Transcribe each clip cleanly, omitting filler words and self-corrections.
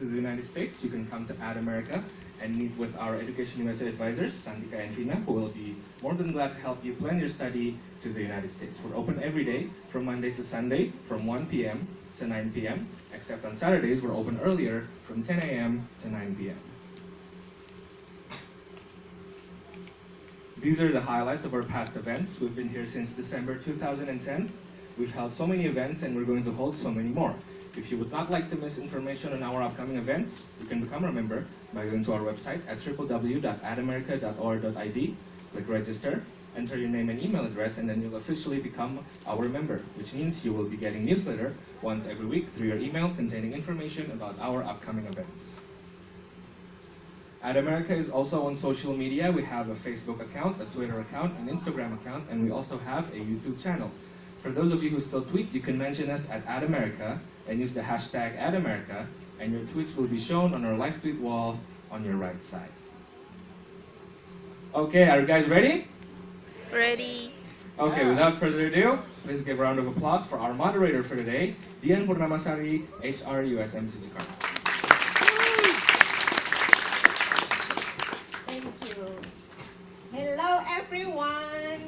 to the United States, you can come to Add America and meet with our Education USA advisors, Sandika and Fina, who will be more than glad to help you plan your study to the United States. We're open every day from Monday to Sunday from 1 p.m. to 9 p.m. Except on Saturdays, we're open earlier from 10 a.m. to 9 p.m. These are the highlights of our past events. We've been here since December 2010. We've held so many events and we're going to hold so many more. If you would not like to miss information on our upcoming events, you can become a member by going to our website at www.adamerica.org.id, click register, enter your name and email address, and then you'll officially become our member, which means you will be getting newsletter once every week through your email containing information about our upcoming events. Add America is also on social media. We have a Facebook account, a Twitter account, an Instagram account, and we also have a YouTube channel. For those of you who still tweet, you can mention us at Add America and use the hashtag Add America, and your tweets will be shown on our live tweet wall on your right side. Okay, are you guys ready? Ready. Okay, without further ado, please give a round of applause for our moderator for today, Dian Purnamasari, HR USMC Jakarta. Thank you. Hello, everyone.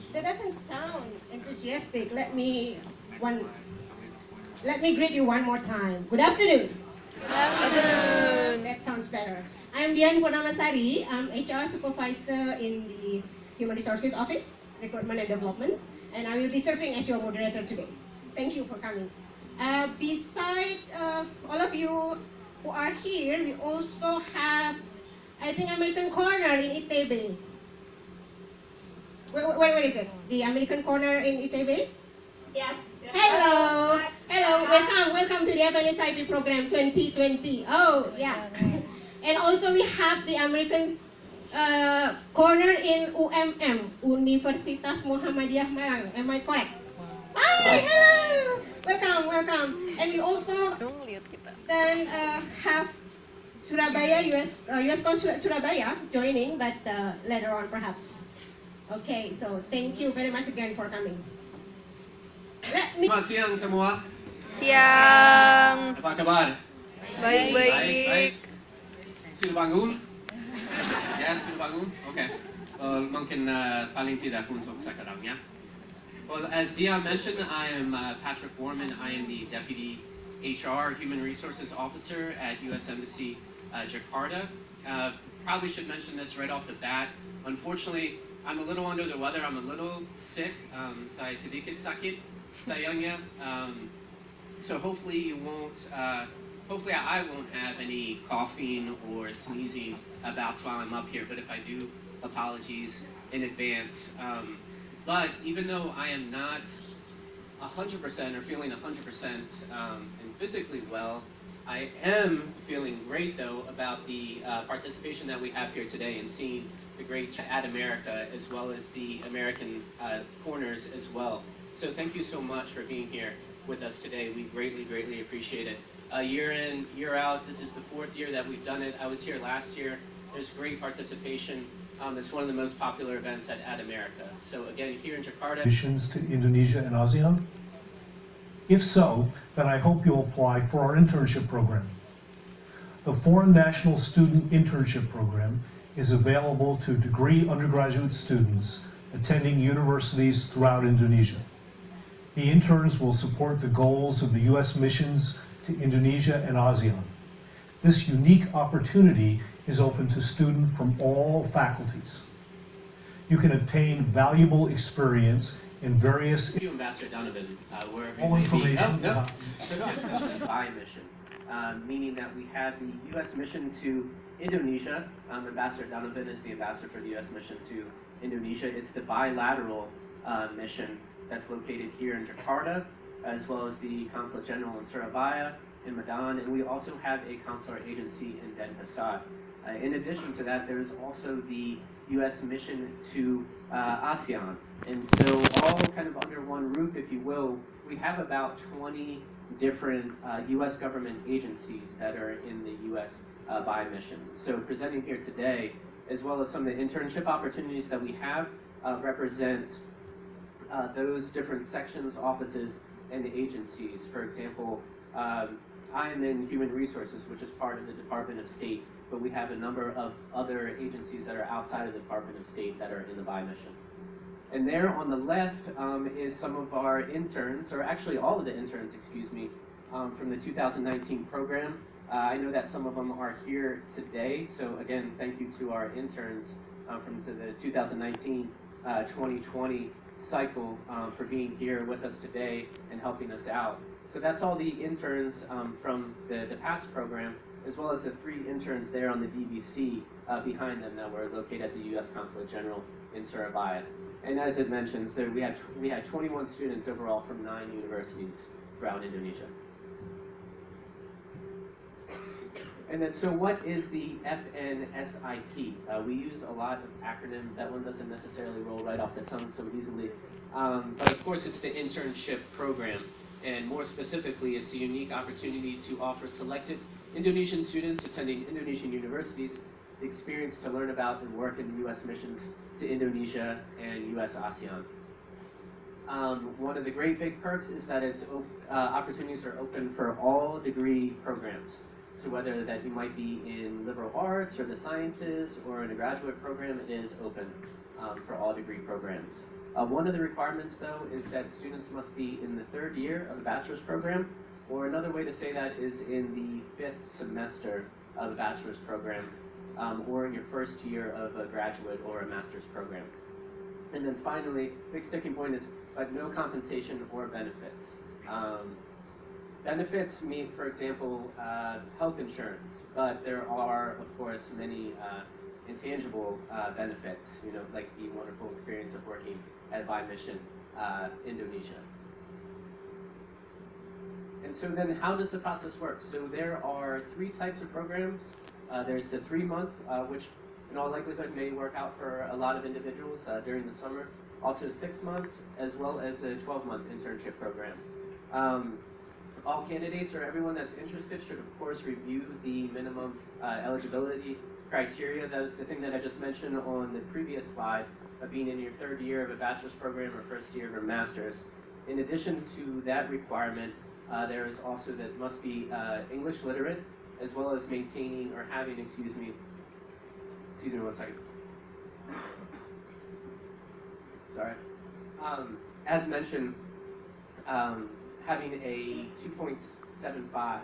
That doesn't sound enthusiastic. Let me greet you one more time. Good afternoon. Good afternoon. That sounds better. I'm Dian Purnamasari. I'm HR supervisor in the Human Resources Office, Recruitment and Development, and I will be serving as your moderator today. Thank you for coming. Besides all of you who are here, we also have, I think, American Corner in Itebe. Where is it? The American Corner in Itebe? Yes. Hello. Hello. Welcome to the FNSIP program 2020. Oh, yeah. And also we have the American Corner in UMM, Universitas Muhammadiyah Malang. Am I correct? Hi. Hello. Welcome. And we also then have Surabaya, US Consulate Surabaya joining, but later on perhaps. Okay, so thank you very much again for coming. Selamat siang semua. Siang. Apa kabar? Baik. Sudah bangun? Ya, sudah bangun? Okay. Mungkin paling tidak untuk sekarang ya. Well, as Dia mentioned, I am Patrick Warman. I am the Deputy HR Human Resources Officer at US Embassy Jakarta. Probably should mention this right off the bat. Unfortunately, I'm a little under the weather. I'm a little sick. Saya sedikit sakit sayangnya. So hopefully you won't. Hopefully I won't have any coughing or sneezing bouts while I'm up here. But if I do, apologies in advance. But even though I am not 100% or feeling 100% and physically well, I am feeling great though about the participation that we have here today and seeing the great Add America as well as the American corners as well. So thank you so much for being here with us today. We greatly appreciate it. Year in, year out, this is the 4th year that we've done it. I was here last year. There's great participation. It's one of the most popular events at Add America. So again, here in Jakarta. Missions to Indonesia and ASEAN? If so, then I hope you'll apply for our internship program. The Foreign National Student Internship Program is available to degree undergraduate students attending universities throughout Indonesia. The interns will support the goals of the U.S. missions to Indonesia and ASEAN. This unique opportunity is open to students from all faculties. You can obtain valuable experience in various... Thank you, Ambassador Donovan. All information... By mission, meaning that we have the U.S. mission to Indonesia. Ambassador Donovan is the ambassador for the U.S. mission to Indonesia. It's the bilateral mission that's located here in Jakarta, as well as the Consulate General in Surabaya, in Medan, and we also have a consular agency in Denpasar. In addition to that, there's also the U.S. mission to ASEAN. And so all kind of under one roof, if you will, we have about 20 different U.S. government agencies that are in the U.S. by mission. So presenting here today, as well as some of the internship opportunities that we have, represent those different sections, offices and agencies. For example, I'm in Human Resources, which is part of the Department of State, but we have a number of other agencies that are outside of the Department of State that are in the BI mission. And there on the left is some of our interns, or actually all of the interns, excuse me, from the 2019 program. I know that some of them are here today, so again, thank you to our interns from the 2019-2020 cycle for being here with us today and helping us out. So that's all the interns from the past program, as well as the 3 interns there on the DVC behind them that were located at the U.S. Consulate General in Surabaya. And as it mentions, there we had 21 students overall from 9 universities throughout Indonesia. And then, so what is the FNSIP? We use a lot of acronyms. That one doesn't necessarily roll right off the tongue so easily. But of course, it's the internship program. And more specifically, it's a unique opportunity to offer selected Indonesian students attending Indonesian universities the experience to learn about and work in the U.S. missions to Indonesia and U.S. ASEAN. One of the great big perks is that its opportunities are open for all degree programs. So whether that you might be in liberal arts or the sciences or in a graduate program, it is open for all degree programs. One of the requirements, though, is that students must be in the 3rd year of a bachelor's program, or another way to say that is in the 5th semester of a bachelor's program, or in your 1st year of a graduate or a master's program. And then finally, big sticking point is no compensation or benefits. Benefits mean, for example, health insurance, but there are, of course, many intangible benefits, like the wonderful experience of working at BI Mission Indonesia. And so then how does the process work? So there are 3 types of programs. There's the 3-month, which in all likelihood may work out for a lot of individuals during the summer. Also 6 months, as well as a 12-month internship program. All candidates or everyone that's interested should, of course, review the minimum eligibility criteria. That was the thing that I just mentioned on the previous slide of being in your 3rd year of a bachelor's program or 1st year of a master's. In addition to that requirement, there is also that must be English literate, as well as maintaining or having, excuse me 1 second. Sorry. As mentioned, having a 2.75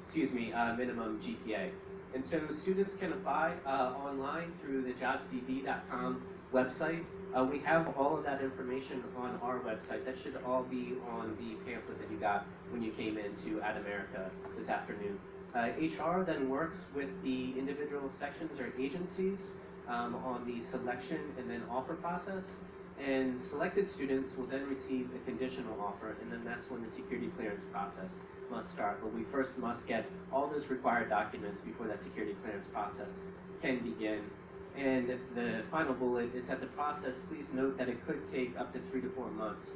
excuse me, minimum GPA. And so students can apply online through the jobsdb.com website. We have all of that information on our website. That should all be on the pamphlet that you got when you came into At America this afternoon. HR then works with the individual sections or agencies on the selection and then offer process. And selected students will then receive a conditional offer, and then that's when the security clearance process must start. But we first must get all those required documents before that security clearance process can begin. And the final bullet is that the process, please note that it could take up to 3 to 4 months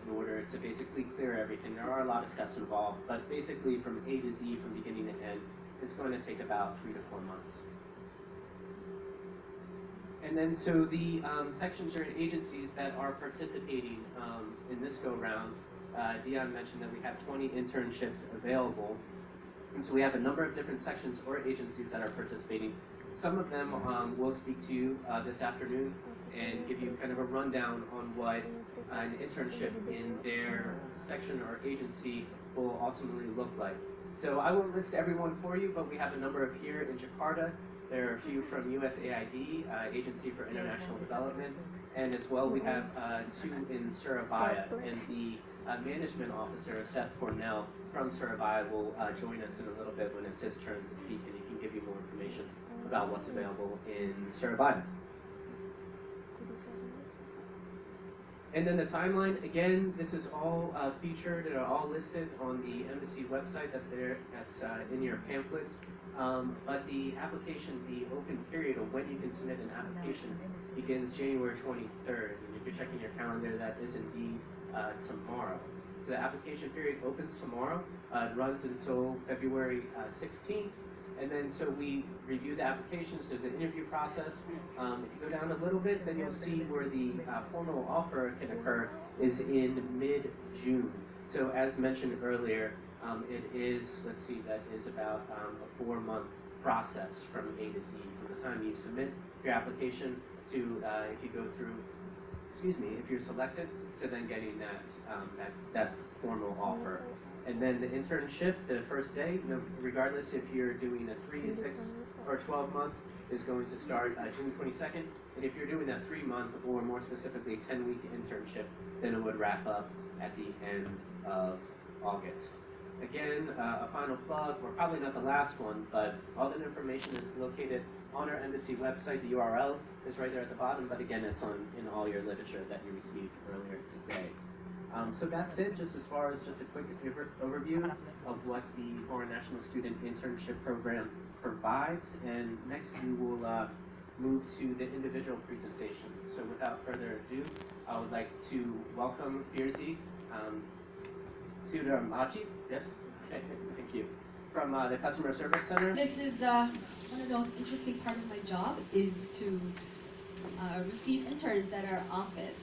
in order to basically clear everything. There are a lot of steps involved, but basically from A to Z, from beginning to end, it's going to take about 3 to 4 months. And then so the sections or agencies that are participating in this go-round, Dion mentioned that we have 20 internships available. And so we have a number of different sections or agencies that are participating. Some of them we'll speak to you this afternoon and give you kind of a rundown on what an internship in their section or agency will ultimately look like. So I won't list everyone for you, but we have a number of here in Jakarta. There are a few from USAID, Agency for International Development, and as well we have 2 in Surabaya. And the management officer, Seth Cornell from Surabaya, will join us in a little bit when it's his turn to speak, and he can give you more information about what's available in Surabaya. And then the timeline, again, this is all featured and all listed on the embassy website that's in your pamphlets. But the application, the open period of when you can submit an application begins January 23rd. And if you're checking your calendar, that is indeed tomorrow. So the application period opens tomorrow, it runs until February 16th. And then so we review the applications, there's an interview process. If you go down a little bit, then you'll see where the formal offer can occur is in mid-June. So as mentioned earlier, it is, let's see, that is about a 4-month process from A to Z, from the time you submit your application to if you go through, if you're selected, to then getting that formal offer. And then the internship, the first day, regardless if you're doing a 3 to 6 or 12-month, is going to start June 22nd. And if you're doing that 3-month, or more specifically 10-week internship, then it would wrap up at the end of August. Again, a final plug, or probably not the last one, but all that information is located on our embassy website. The URL is right there at the bottom, but again, it's in all your literature that you received earlier today. So that's it, just as far as just a quick overview of what the Foreign National Student Internship Program provides. And next we will move to the individual presentations. So without further ado, I would like to welcome Firzi Suramachi, yes? Okay, thank you. From the Customer Service Center. This is one of those interesting part of my job is to receive interns at our office.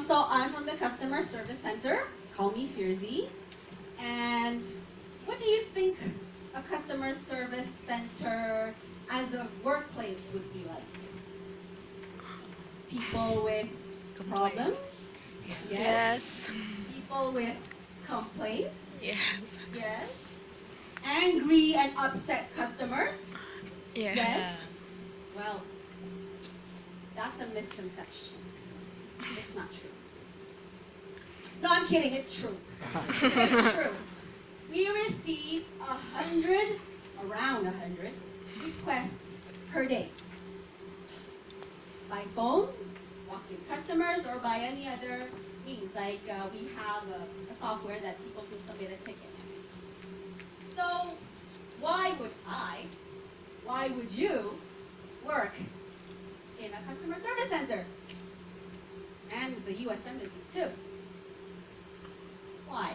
So I'm from the Customer Service Center. Call me Firzi. And what do you think a customer service center as a workplace would be like? People with problems? Yes. People with complaints? Yes. Yes. Angry and upset customers? Yes. Well, that's a misconception. It's not true. No, I'm kidding. It's true. It's true. We receive around 100 requests per day. By phone, walk-in customers, or by any other means. Like we have a software that people can submit a ticket. So why would you work in a customer service center? And the U.S. Embassy too. Why?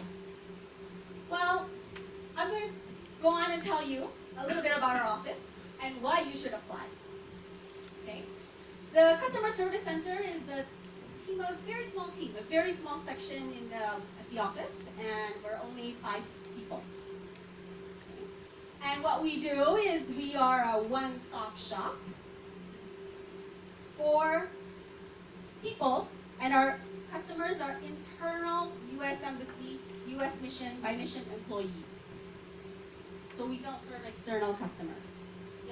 Well, I'm going to go on and tell you a little bit about our office and why you should apply. Okay? The Customer Service Center is a very small section at the office, and we're only 5 people. Okay? And what we do is we are a one-stop shop for people, and our customers are internal U.S. Embassy, U.S. mission by mission employees. So we don't serve external customers.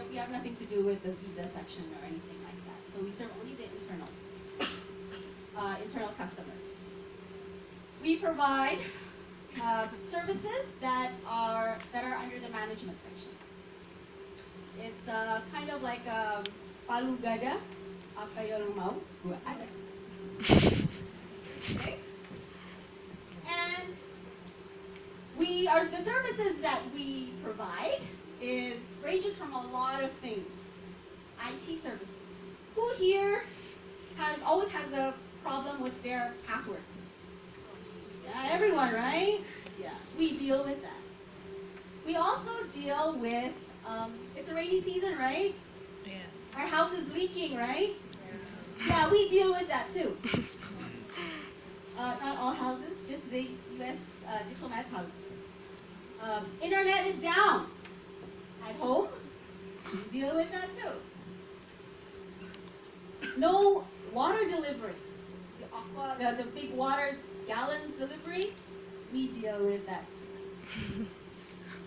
We have nothing to do with the visa section or anything like that. So we serve only the internal customers. We provide services that are under the management section. It's kind of like palugada, akayong mau, ada. Okay? And the services that we provide ranges from a lot of things. IT services. Who here always has a problem with their passwords? Yeah, everyone, right? Yeah, we deal with that. We also deal with, it's a rainy season, right? Yes. Our house is leaking, right? Yeah, we deal with that too. Not all houses, just the U.S. diplomats' houses. Internet is down at home. We deal with that too. No water delivery. The big water gallons delivery, we deal with that too.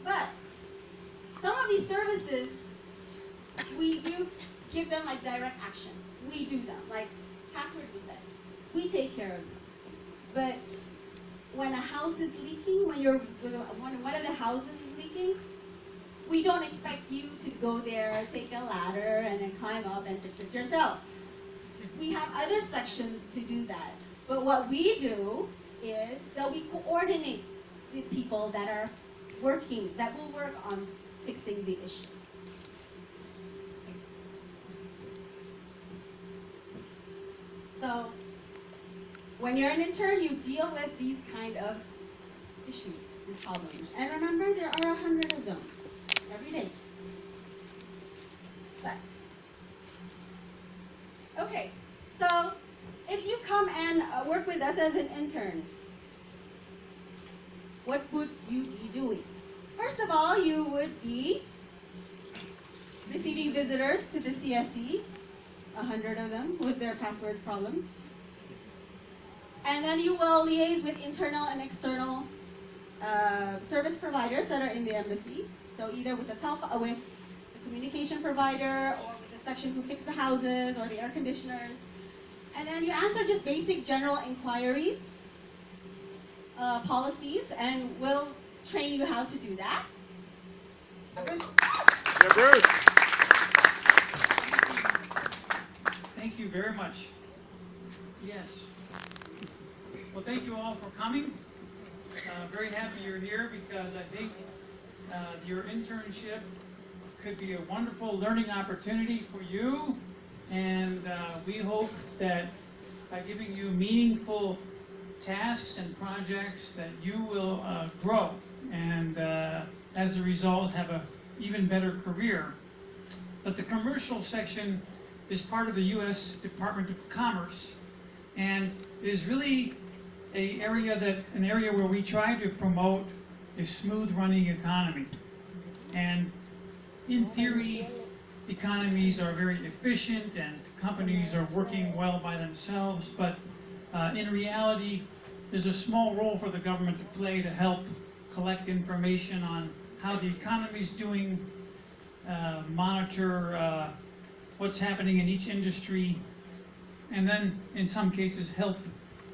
But some of these services, we do give them like direct action. We do them, like password resets. We take care of them. But when a house is leaking, when one of the houses is leaking, we don't expect you to go there, take a ladder, and then climb up and fix it yourself. We have other sections to do that. But what we do is that we coordinate with people that will work on fixing the issue. So when you're an intern, you deal with these kind of issues and problems. And remember, there are 100 of them every day. But, okay, so if you come and can work with us as an intern, what would you be doing? First of all, you would be receiving visitors to the CSE, 100 of them with their password problems. And then you will liaise with internal and external service providers that are in the embassy. So either with the communication provider or with the section who fix the houses or the air conditioners. And then you answer just basic general inquiries, policies, and we'll train you how to do that. Bruce? Yeah, Bruce. Thank you very much. Yes. Well, thank you all for coming. Very happy you're here because I think your internship could be a wonderful learning opportunity for you. And we hope that by giving you meaningful tasks and projects that you will grow and as a result have an even better career. But the commercial section is part of the U.S. Department of Commerce and is really an area where we try to promote a smooth running economy. And in theory, economies are very efficient and companies are working well by themselves, but in reality, there's a small role for the government to play to help collect information on how the economy is doing, monitor what's happening in each industry, and then in some cases help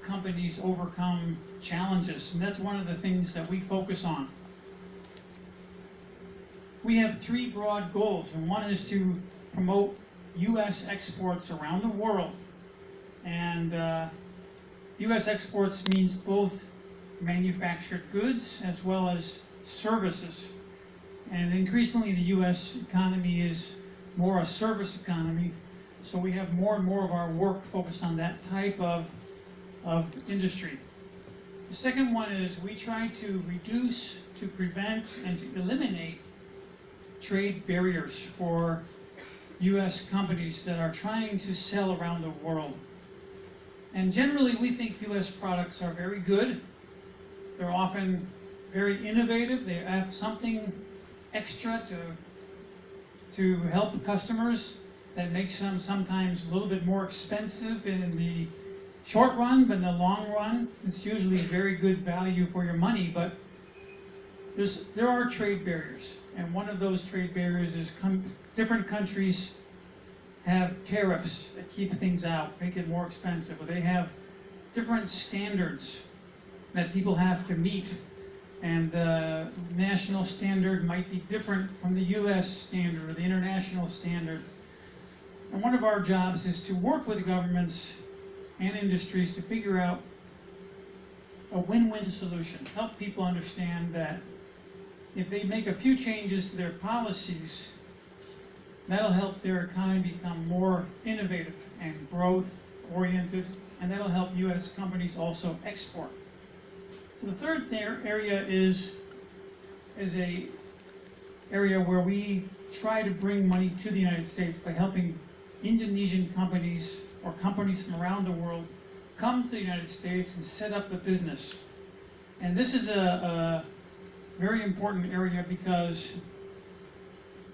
companies overcome challenges. And that's one of the things that we focus on. We have three broad goals, and one is to promote U.S. exports around the world. And U.S. exports means both manufactured goods as well as services. And increasingly the U.S. economy is more a service economy, so we have more and more of our work focused on that type of industry. The second one is we try to reduce, to prevent, and to eliminate trade barriers for U.S. companies that are trying to sell around the world. And generally we think U.S. products are very good. They're often very innovative. They have something extra to help customers that makes them sometimes a little bit more expensive in the short run, but in the long run, it's usually very good value for your money. But there are trade barriers, and one of those trade barriers is different countries have tariffs that keep things out, make it more expensive, or they have different standards that people have to meet. And the national standard might be different from the U.S. standard or the international standard. And one of our jobs is to work with governments and industries to figure out a win-win solution. Help people understand that if they make a few changes to their policies, that'll help their economy become more innovative and growth-oriented, and that'll help U.S. companies also export. The third area is a area where we try to bring money to the United States by helping Indonesian companies or companies from around the world come to the United States and set up a business. And this is a very important area because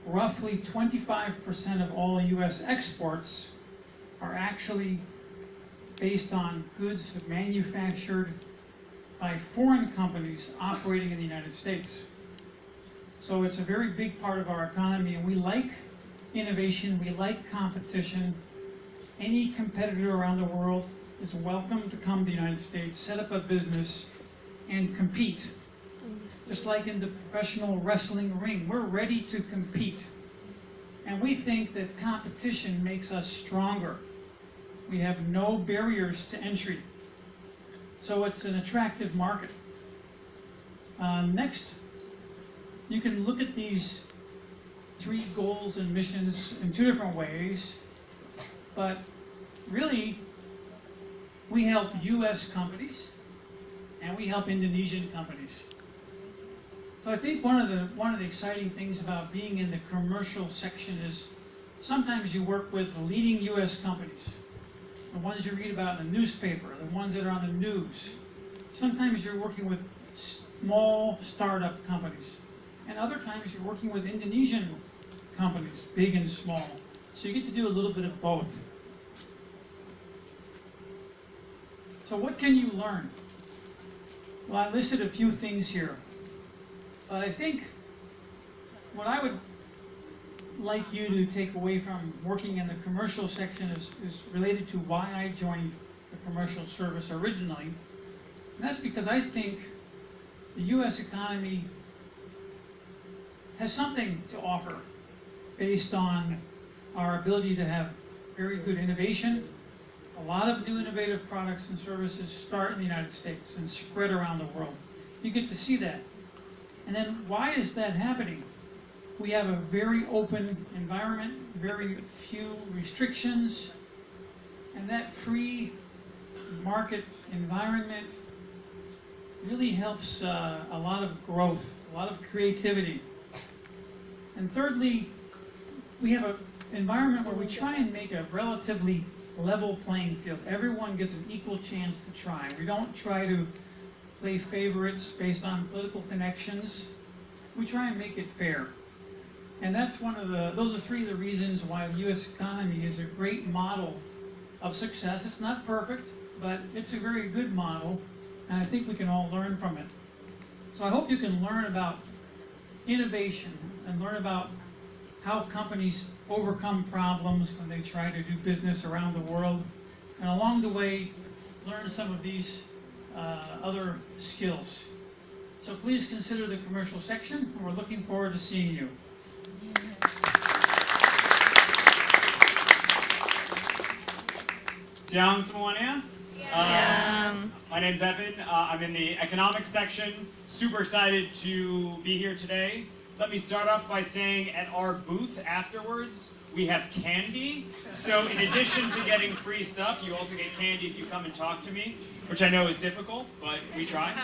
roughly 25% of all U.S. exports are actually based on goods manufactured by foreign companies operating in the United States. So it's a very big part of our economy, and we like innovation, we like competition. Any competitor around the world is welcome to come to the United States, set up a business, and compete. Just like in the professional wrestling ring, we're ready to compete. And we think that competition makes us stronger. We have no barriers to entry. So it's an attractive market. Next, you can look at these three goals and missions in two different ways, but really, we help U.S. companies and we help Indonesian companies. So I think one of the exciting things about being in the commercial section is sometimes you work with leading U.S. companies, the ones you read about in the newspaper, the ones that are on the news. Sometimes you're working with small startup companies, and other times you're working with Indonesian companies, big and small. So you get to do a little bit of both. So what can you learn? Well, I listed a few things here, but I think what I would like you to take away from working in the commercial section is related to why I joined the commercial service originally. And that's because I think the U.S. economy has something to offer based on our ability to have very good innovation. A lot of new innovative products and services start in the United States and spread around the world. You get to see that. And then why is that happening? We have a very open environment, very few restrictions, and that free market environment really helps a lot of growth, a lot of creativity. And thirdly, we have an environment where we try and make a relatively level playing field. Everyone gets an equal chance to try. We don't try to play favorites based on political connections. We try and make it fair. And that's those are three of the reasons why the U.S. economy is a great model of success. It's not perfect, but it's a very good model, and I think we can all learn from it. So I hope you can learn about innovation and learn about how companies overcome problems when they try to do business around the world, and along the way, learn some of these other skills. So please consider the commercial section, and we're looking forward to seeing you. Siang semuanya. My name's Evan. I'm in the economics section. Super excited to be here today. Let me start off by saying at our booth afterwards, we have candy. So in addition to getting free stuff, you also get candy if you come and talk to me, which I know is difficult, but we try.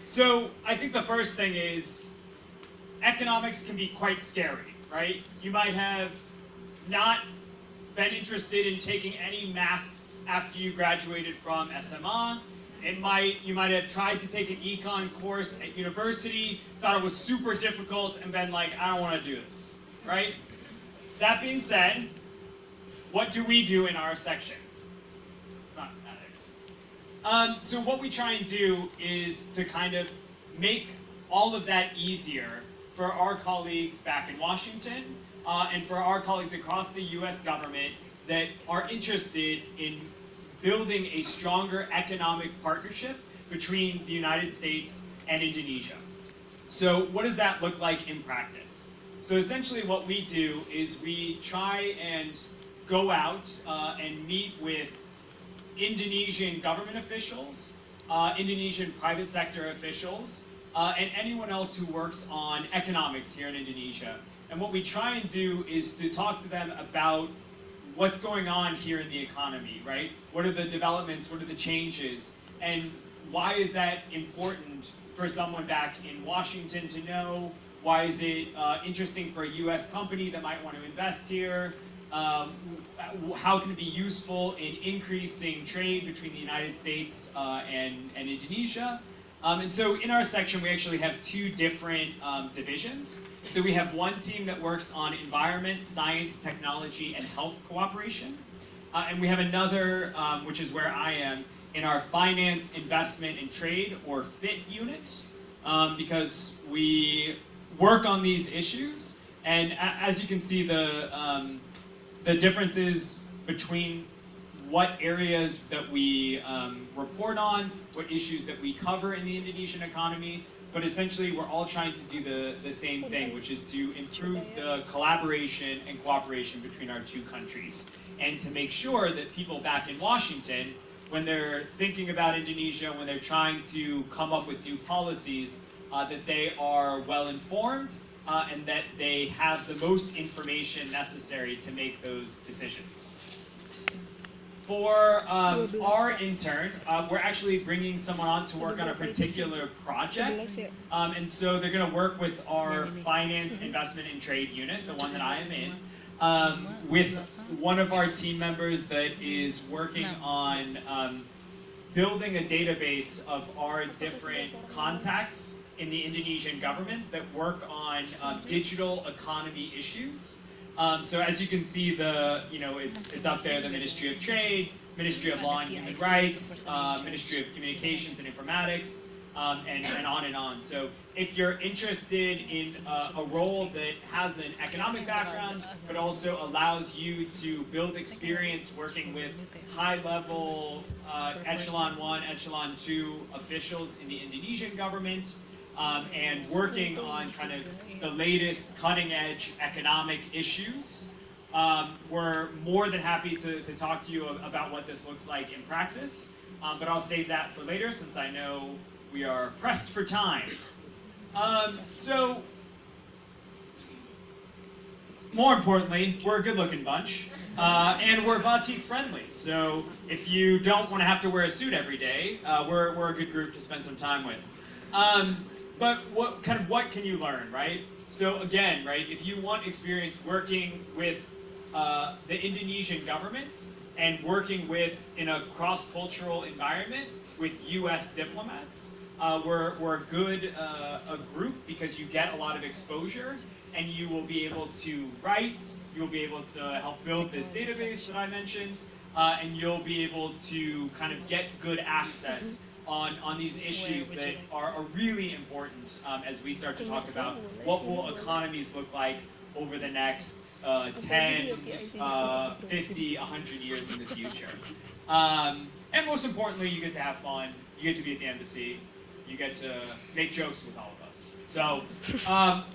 So I think the first thing is economics can be quite scary, right? You might have not been interested in taking any math after you graduated from SMA. You might have tried to take an econ course at university, thought it was super difficult, and been like, I don't want to do this, right? That being said, what do we do in our section? It's not that it is. So what we try and do is to kind of make all of that easier for our colleagues back in Washington, and for our colleagues across the US government that are interested in building a stronger economic partnership between the United States and Indonesia. So what does that look like in practice? So essentially what we do is we try and go out and meet with Indonesian government officials, Indonesian private sector officials, and anyone else who works on economics here in Indonesia. And what we try and do is to talk to them about what's going on here in the economy, right? What are the developments, what are the changes, and why is that important for someone back in Washington to know? Why is it interesting for a US company that might want to invest here? How can it be useful in increasing trade between the United States and Indonesia? And so in our section, we actually have two different divisions. So we have one team that works on environment, science, technology, and health cooperation. And we have another, which is where I am, in our finance, investment, and trade, or FIT unit, because we work on these issues. And as you can see, the differences between what areas that we report on, what issues that we cover in the Indonesian economy, but essentially we're all trying to do the same thing, which is to improve the collaboration and cooperation between our two countries, and to make sure that people back in Washington, when they're thinking about Indonesia, when they're trying to come up with new policies, that they are well informed and that they have the most information necessary to make those decisions. For our intern, we're actually bringing someone on to work on a particular project. And so they're going to work with our finance, investment, and trade unit, the one that I am in, with one of our team members that is working on building a database of our different contacts in the Indonesian government that work on digital economy issues. So as you can see, it's up there: the Ministry of Trade, Ministry of Law and Human Rights, Ministry of Communications and Informatics, and on and on. So if you're interested in a role that has an economic background, but also allows you to build experience working with high-level Echelon 1, Echelon 2 officials in the Indonesian government, and working on kind of the latest cutting-edge economic issues, we're more than happy to talk to you about what this looks like in practice, but I'll save that for later since I know we are pressed for time. So, more importantly, we're a good-looking bunch, and we're batik friendly. So if you don't want to have to wear a suit every day, we're a good group to spend some time with. But what can you learn, right? So again, right, if you want experience working with the Indonesian governments and working in a cross-cultural environment with U.S. diplomats, we're a good a group because you get a lot of exposure and you will be able to write, you'll be able to help build this database that I mentioned, and you'll be able to kind of get good access on these issues that are really important as we start to talk about what will economies look like over the next 10, 50, 100 years in the future. And most importantly, you get to have fun, you get to be at the embassy, you get to make jokes with all of us. So,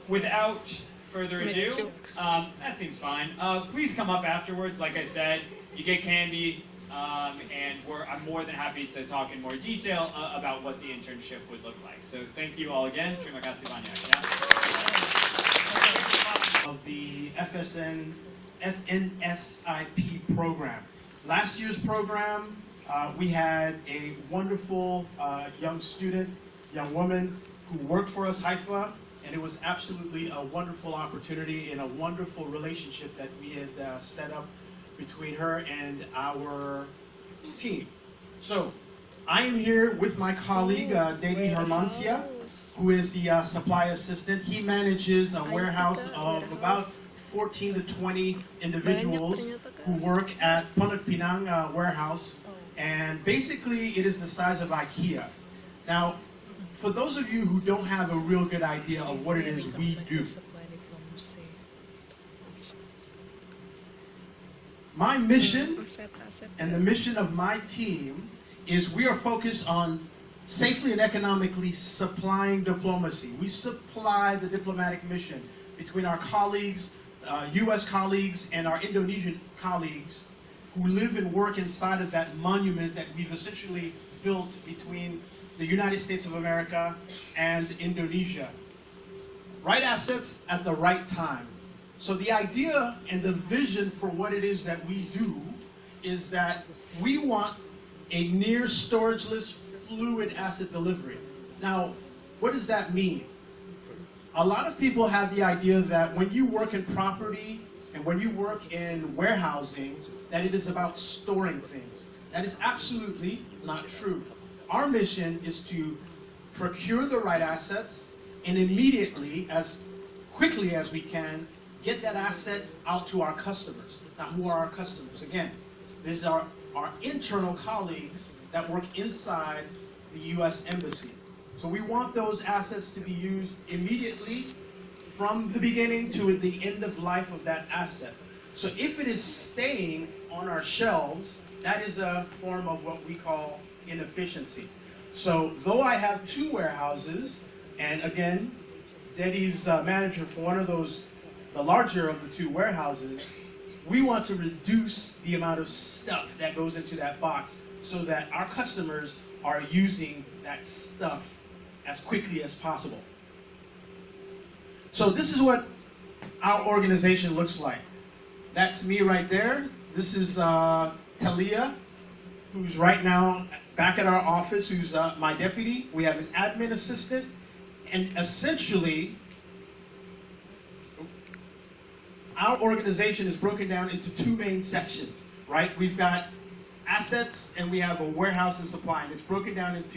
without further ado, that seems fine. Please come up afterwards, like I said, you get candy, and I'm more than happy to talk in more detail about what the internship would look like. So thank you all again. Terima kasih banyak. Of the FNSIP program. Last year's program, we had a wonderful young woman who worked for us, Haifa, and it was absolutely a wonderful opportunity and a wonderful relationship that we had set up between her and our team. So, I am here with my colleague, Dedi Hermancia, who is the supply assistant. He manages a warehouse of about 14 to 20 individuals who work at Pondok Pinang warehouse, and basically it is the size of IKEA. Now, for those of you who don't have a real good idea of what it is we do, my mission and the mission of my team is we are focused on safely and economically supplying diplomacy. We supply the diplomatic mission between our colleagues, U.S. colleagues, and our Indonesian colleagues who live and work inside of that monument that we've essentially built between the United States of America and Indonesia. Right assets at the right time. So the idea and the vision for what it is that we do is that we want a near storageless fluid asset delivery. Now, what does that mean? A lot of people have the idea that when you work in property and when you work in warehousing, that it is about storing things. That is absolutely not true. Our mission is to procure the right assets and immediately, as quickly as we can, get that asset out to our customers. Now, who are our customers? Again, these are our internal colleagues that work inside the U.S. Embassy. So we want those assets to be used immediately from the beginning to the end of life of that asset. So if it is staying on our shelves, that is a form of what we call inefficiency. So though I have 2 warehouses, and again, Dedi's manager for one of those, the larger of the 2 warehouses, we want to reduce the amount of stuff that goes into that box so that our customers are using that stuff as quickly as possible. So this is what our organization looks like. That's me right there. This is Talia, who's right now back at our office, who's my deputy. We have an admin assistant, and essentially, our organization is broken down into two main sections, right? We've got assets and we have a warehouse and supply, and it's broken down into